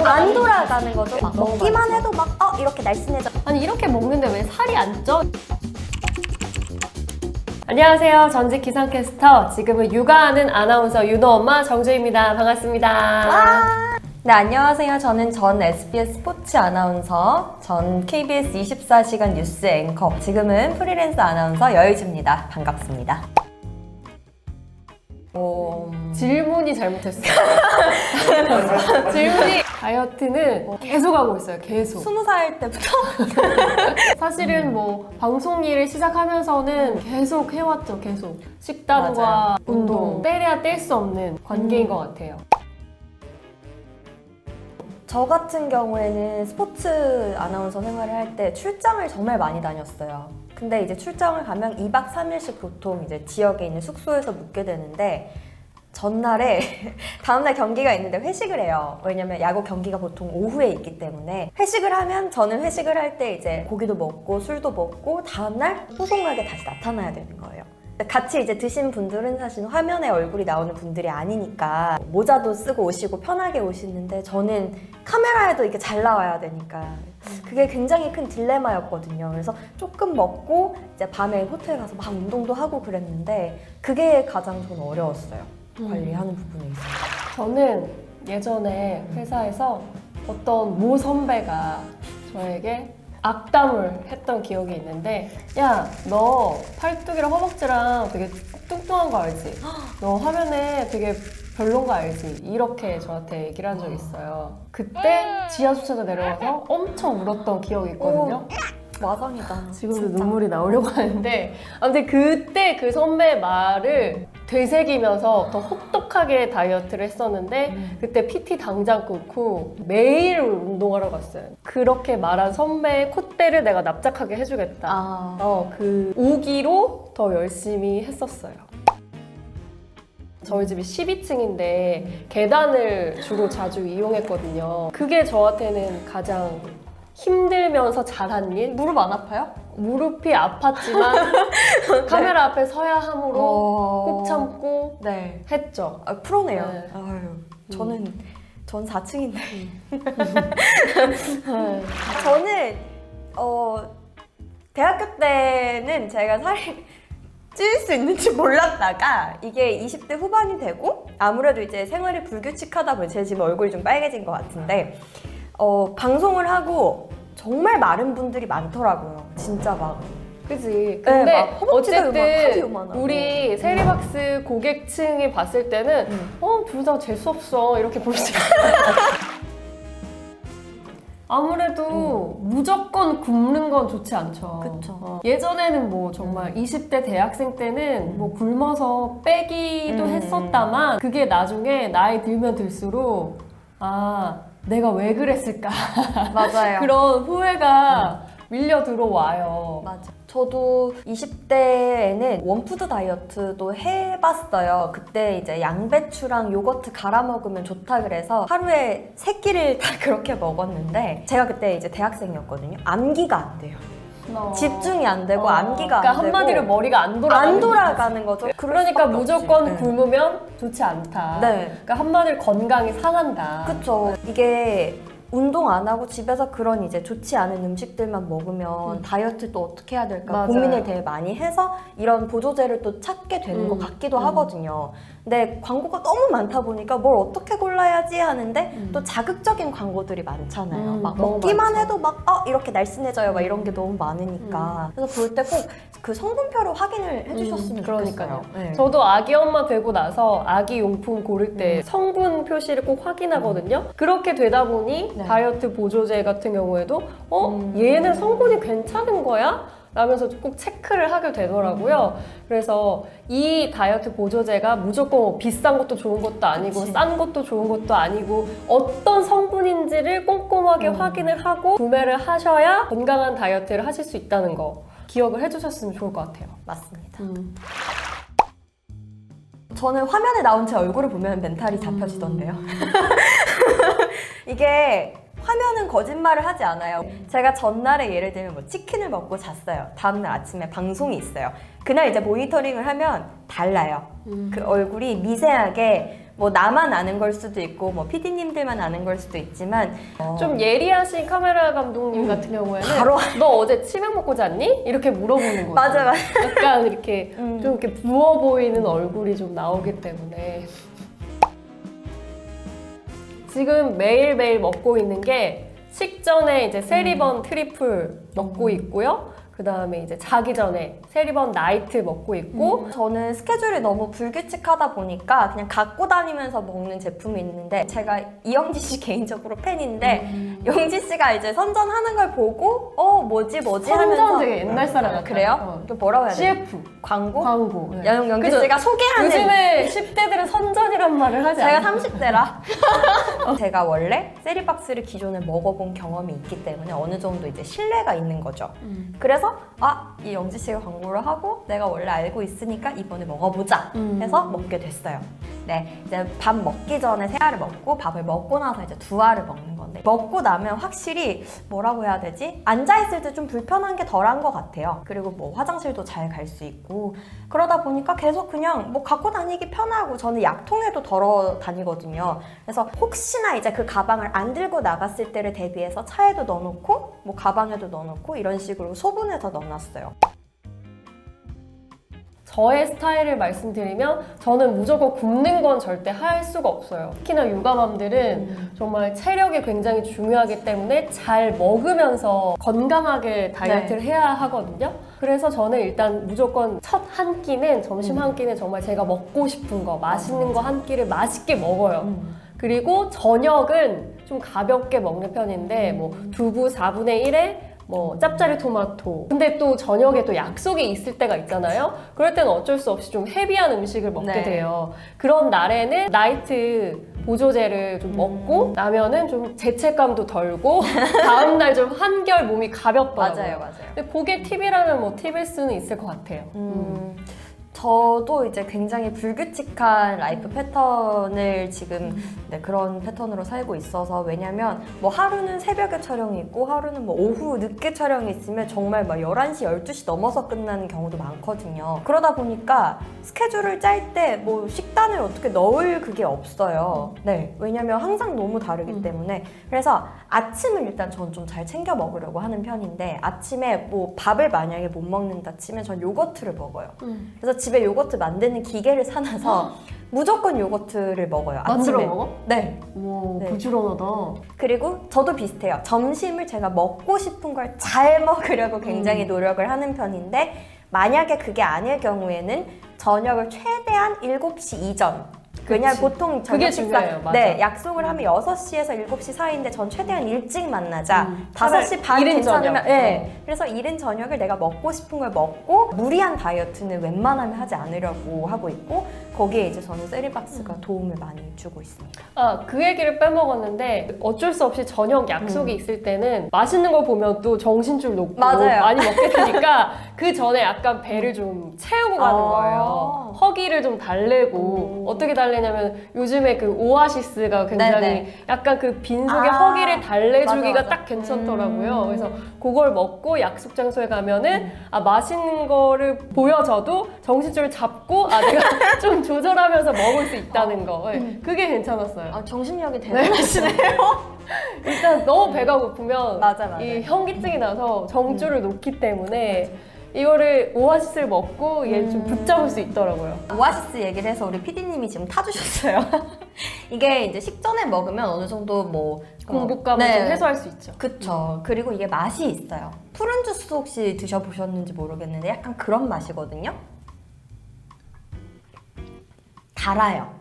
안 돌아가는 거죠. 막 먹기만 해도 막 이렇게 날씬해져. 아니 이렇게 먹는데 왜 살이 안 쪄? 안녕하세요. 전직 기상캐스터, 지금은 육아하는 아나운서 윤호 엄마 정주입니다. 반갑습니다. 와! 네, 안녕하세요. 저는 전 SBS 스포츠 아나운서, 전 KBS 24시간 뉴스 앵커, 지금은 프리랜서 아나운서 여유주입니다. 반갑습니다. 질문이 잘못했어요. 질문이 다이어트는 계속 하고 있어요. 계속. 20살 때부터? 사실은 뭐 방송 일을 시작하면서는 계속 해왔죠. 계속 식단과 맞아요. 운동 빼려야 뗄 수 없는 관계인 것 같아요. 저 같은 경우에는 스포츠 아나운서 생활을 할 때 출장을 정말 많이 다녔어요. 근데 이제 출장을 가면 2박 3일씩 보통 이제 지역에 있는 숙소에서 묵게 되는데, 전날에 다음날 경기가 있는데 회식을 해요. 왜냐면 야구 경기가 보통 오후에 있기 때문에 회식을 하면, 저는 회식을 할 때 이제 고기도 먹고 술도 먹고 다음날 후송하게 다시 나타나야 되는 거예요. 같이 이제 드신 분들은 사실 화면에 얼굴이 나오는 분들이 아니니까 모자도 쓰고 오시고 편하게 오시는데, 저는 카메라에도 이렇게 잘 나와야 되니까 그게 굉장히 큰 딜레마였거든요. 그래서 조금 먹고 이제 밤에 호텔 가서 막 운동도 하고 그랬는데, 그게 가장 좀 어려웠어요. 관리하는 부분에 있어서. 저는 예전에 회사에서 어떤 모 선배가 저에게 악담을 했던 기억이 있는데, 야, 너 팔뚝이랑 허벅지랑 되게 뚱뚱한 거 알지? 너 화면에 되게 별론 거 알지? 이렇게 저한테 얘기를 한 적이 있어요. 그때 지하주차장 내려가서 엄청 울었던 기억이 있거든요. 마상이다. 지금도 진짜. 눈물이 나오려고 하는데, 아무튼 그때 그 선배의 말을 되새기면서 더 혹독하게 다이어트를 했었는데, 그때 PT 당장 끊고 매일 운동하러 갔어요. 그렇게 말한 선배의 콧대를 내가 납작하게 해주겠다. 그 우기로 더 열심히 했었어요. 저희 집이 12층인데 계단을 주로 자주 이용했거든요. 그게 저한테는 가장 힘들면서 잘한 일? 무릎 안 아파요? 무릎이 아팠지만 카메라 앞에 서야 함으로 꾹 참고 네. 했죠. 프로네요. 네. 아유, 전 4층인데. 저는 대학교 때는 제가 살이 찔 수 있는지 몰랐다가, 이게 20대 후반이 되고 아무래도 이제 생활이 불규칙하다 보니 제 지금 얼굴이 좀 빨개진 것 같은데, 방송을 하고 정말 마른 분들이 많더라고요. 진짜 막. 그지? 근데 막 허벅지도 어쨌든 요만하고 요만하고. 우리 세리박스 고객층이 봤을 때는 둘 다 재수없어 이렇게 볼 수 있어요. 아무래도 무조건 굶는 건 좋지 않죠. 그쵸. 예전에는 뭐 정말 20대 대학생 때는 뭐 굶어서 빼기도 했었다만, 그게 나중에 나이 들면 들수록 내가 왜 그랬을까 맞아요. 그런 후회가 밀려 들어와요. 맞아. 저도 20대에는 원푸드 다이어트도 해봤어요. 그때 이제 양배추랑 요거트 갈아 먹으면 좋다 그래서 하루에 3끼를 다 그렇게 먹었는데, 제가 그때 이제 대학생이었거든요. 암기가 안 돼요. 집중이 안 되고 암기가 그러니까 안 되고. 한마디로 머리가 안 돌아가는 거죠. 그러니까 무조건 없지. 굶으면 좋지 않다. 네. 그러니까 한마디로 건강이 상한다. 그쵸. 이게 운동 안 하고 집에서 그런 이제 좋지 않은 음식들만 먹으면 다이어트 또 어떻게 해야 될까 맞아요. 고민을 되게 많이 해서 이런 보조제를 또 찾게 되는 것 같기도 하거든요. 근데 광고가 너무 많다 보니까 뭘 어떻게 골라야지 하는데 또 자극적인 광고들이 많잖아요. 막 너무 먹기만 많죠. 해도 막 이렇게 날씬해져요. 막 이런 게 너무 많으니까. 그래서 볼 때 꼭 그 성분표를 확인을 해주셨으면 그러니까요. 좋겠어요. 네. 저도 아기 엄마 되고 나서 아기 용품 고를 때 성분 표시를 꼭 확인하거든요. 그렇게 되다 보니 네. 다이어트 보조제 같은 경우에도 얘는 성분이 괜찮은 거야? 라면서 꼭 체크를 하게 되더라고요. 그래서 이 다이어트 보조제가 무조건 비싼 것도 좋은 것도 아니고 그치. 싼 것도 좋은 것도 아니고 어떤 성분인지를 꼼꼼하게 확인을 하고 구매를 하셔야 건강한 다이어트를 하실 수 있다는 거 기억을 해주셨으면 좋을 것 같아요. 맞습니다. 저는 화면에 나온 제 얼굴을 보면 멘탈이 잡혀지던데요. 이게 화면은 거짓말을 하지 않아요. 제가 전날에 예를 들면 뭐 치킨을 먹고 잤어요. 다음날 아침에 방송이 있어요. 그날 이제 모니터링을 하면 달라요. 그 얼굴이 미세하게 뭐 나만 아는 걸 수도 있고 뭐 PD님들만 아는 걸 수도 있지만 좀 예리하신 카메라 감독님 같은 경우에는 바로 너 어제 치맥 먹고 잤니? 이렇게 물어보는 거죠. 맞아. 약간 이렇게 좀 이렇게 부어 보이는 얼굴이 좀 나오기 때문에 지금 매일매일 먹고 있는 게 식전에 이제 세리번 트리플 먹고 있고요. 그 다음에 이제 자기 전에 세리번 나이트 먹고 있고 저는 스케줄이 너무 불규칙하다 보니까 그냥 갖고 다니면서 먹는 제품이 있는데 제가 이영지 씨 개인적으로 팬인데 영지 씨가 이제 선전하는 걸 보고 뭐지 하면서 선전 되게 옛날 사람 같아요. 그래요? 또 뭐라고 해야 돼? CF 광고? 광고. 네. 영지 그죠? 씨가 소개하는 요즘에 10대들은 선전이란 말을 하지 제가 않아요. 30대라 제가 원래 세리박스를 기존에 먹어본 경험이 있기 때문에 어느 정도 이제 신뢰가 있는 거죠. 그래서 이 영지 씨가 광고를 하고 내가 원래 알고 있으니까 이번에 먹어보자 해서 먹게 됐어요. 네, 이제 밥 먹기 전에 세 알을 먹고 밥을 먹고 나서 이제 두 알을 먹는 건데 먹고 나면 확실히 뭐라고 해야 되지? 앉아있을 때 좀 불편한 게 덜한 것 같아요. 그리고 뭐 화장실도 잘 갈 수 있고 그러다 보니까 계속 그냥 뭐 갖고 다니기 편하고 저는 약통에도 덜어 다니거든요. 그래서 혹시나 이제 그 가방을 안 들고 나갔을 때를 대비해서 차에도 넣어놓고 뭐 가방에도 넣어놓고 이런 식으로 소분해서 넣어놨어요. 저의 스타일을 말씀드리면 저는 무조건 굶는 건 절대 할 수가 없어요. 특히나 육아맘들은 정말 체력이 굉장히 중요하기 때문에 잘 먹으면서 건강하게 다이어트를 해야 하거든요. 그래서 저는 일단 무조건 첫 한 끼는 점심 한 끼는 정말 제가 먹고 싶은 거 맛있는 거 한 끼를 맛있게 먹어요. 그리고 저녁은 좀 가볍게 먹는 편인데 뭐 두부 4분의 1에 뭐 짭짜리 토마토. 근데 또 저녁에 또 약속이 있을 때가 있잖아요. 그럴 때는 어쩔 수 없이 좀 헤비한 음식을 먹게 네. 돼요. 그런 날에는 나이트 보조제를 좀 먹고 나면은 좀 죄책감도 덜고 다음날 좀 한결 몸이 가볍더라고요. 맞아요. 근데 그게 팁이라면 뭐 팁일 수는 있을 것 같아요. 저도 이제 굉장히 불규칙한 라이프 패턴을 지금 그런 패턴으로 살고 있어서 왜냐면 뭐 하루는 새벽에 촬영이 있고 하루는 뭐 오후 늦게 촬영이 있으면 정말 막 11시, 12시 넘어서 끝나는 경우도 많거든요. 그러다 보니까 스케줄을 짤 때 뭐 식단을 어떻게 넣을 그게 없어요. 네, 왜냐면 항상 너무 다르기 때문에 그래서 아침을 일단 전 좀 잘 챙겨 먹으려고 하는 편인데 아침에 뭐 밥을 만약에 못 먹는다 치면 전 요거트를 먹어요. 그래서 집에 요거트 만드는 기계를 사놔서 무조건 요거트를 먹어요. 만들어 아침에. 먹어? 네. 오, 네. 부지런하다. 그리고 저도 비슷해요. 점심을 제가 먹고 싶은 걸 잘 먹으려고 굉장히 노력을 하는 편인데 만약에 그게 아닐 경우에는 저녁을 최대한 7시 이전. 왜냐면 보통 그게 저녁 식사 중요해요. 맞아. 네, 약속을 하면 6시에서 7시 사이인데 전 최대한 일찍 만나자. 5시 반 이른 괜찮으면 저녁. 네. 그래서 이른 저녁을 내가 먹고 싶은 걸 먹고 무리한 다이어트는 웬만하면 하지 않으려고 하고 있고 거기에 이제 저는 세리박스가 도움을 많이 주고 있습니다. 아, 그 얘기를 빼먹었는데 어쩔 수 없이 저녁 약속이 있을 때는 맛있는 걸 보면 또 정신줄 놓고 맞아요. 많이 먹게 되니까 그 전에 약간 배를 좀 채우고 가는 아. 거예요. 허기를 좀 달래고 어떻게 달래냐면 요즘에 그 오아시스가 굉장히 네네. 약간 그 빈속에 아. 허기를 달래주기가 맞아, 맞아. 딱 괜찮더라고요. 그래서 그걸 먹고 약속 장소에 가면은 맛있는 거를 보여줘도 정신줄을 잡고 내가 좀 조절하면서 먹을 수 있다는 거. 네. 그게 괜찮았어요. 정신력이 대단하시네요. 일단 너무 배가 고프면 맞아. 이 현기증이 나서 정줄을 놓기 때문에 이거를 오아시스를 먹고 얘를 좀 붙잡을 수 있더라고요. 오아시스 얘기를 해서 우리 PD님이 지금 타주셨어요. 이게 이제 식전에 먹으면 어느 정도 뭐 공복감을 네. 좀 해소할 수 있죠. 그쵸. 그리고 이게 맛이 있어요. 푸른 주스 혹시 드셔보셨는지 모르겠는데 약간 그런 맛이거든요. 달아요.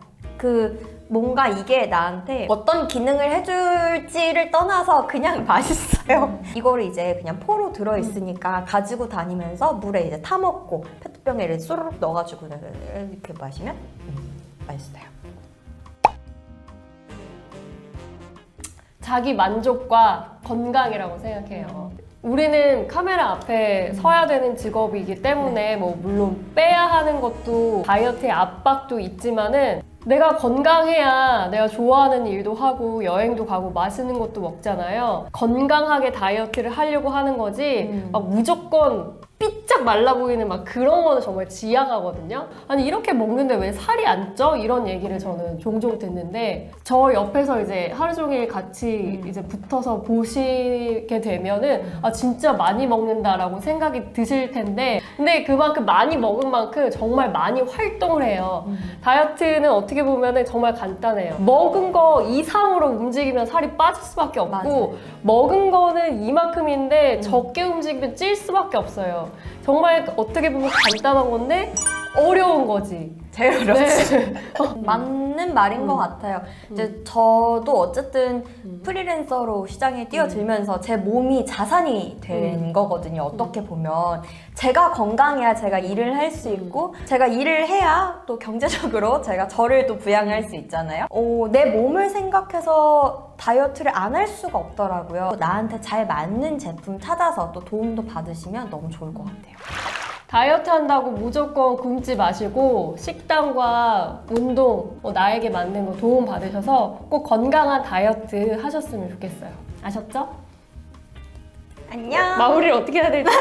뭔가 이게 나한테 어떤 기능을 해줄지를 떠나서 그냥 맛있어요. 이거를 이제 그냥 포로 들어있으니까 가지고 다니면서 물에 이제 타먹고 페트병에 이렇게 쏘르륵 넣어가지고 이렇게 마시면 맛있어요. 자기 만족과 건강이라고 생각해요. 우리는 카메라 앞에 서야 되는 직업이기 때문에 뭐 물론 빼야 하는 것도 다이어트의 압박도 있지만은 내가 건강해야 내가 좋아하는 일도 하고 여행도 가고 맛있는 것도 먹잖아요. 건강하게 다이어트를 하려고 하는 거지 막 무조건 삐짝 말라 보이는 막 그런 거는 정말 지양하거든요. 아니 이렇게 먹는데 왜 살이 안 쪄? 이런 얘기를 저는 종종 듣는데 저 옆에서 이제 하루 종일 같이 이제 붙어서 보시게 되면은 아 진짜 많이 먹는다라고 생각이 드실 텐데 근데 그만큼 많이 먹은 만큼 정말 많이 활동을 해요. 다이어트는 어떻게 보면은 정말 간단해요. 먹은 거 이상으로 움직이면 살이 빠질 수밖에 없고 맞아요. 먹은 거는 이만큼인데 적게 움직이면 찔 수밖에 없어요. 정말 어떻게 보면 간단한 건데 어려운 거지. 제일 어렵지. 네. 맞는 말인 것 같아요. 이제 저도 어쨌든 프리랜서로 시장에 뛰어들면서 제 몸이 자산이 된 거거든요. 어떻게 보면 제가 건강해야 제가 일을 할 수 있고 제가 일을 해야 또 경제적으로 제가 저를 또 부양할 수 있잖아요. 내 몸을 생각해서 다이어트를 안 할 수가 없더라고요. 나한테 잘 맞는 제품 찾아서 또 도움도 받으시면 너무 좋을 것 같아요. 다이어트 한다고 무조건 굶지 마시고 식단과 운동, 나에게 맞는 거 도움 받으셔서 꼭 건강한 다이어트 하셨으면 좋겠어요. 아셨죠? 안녕. 마무리를 어떻게 해야 될지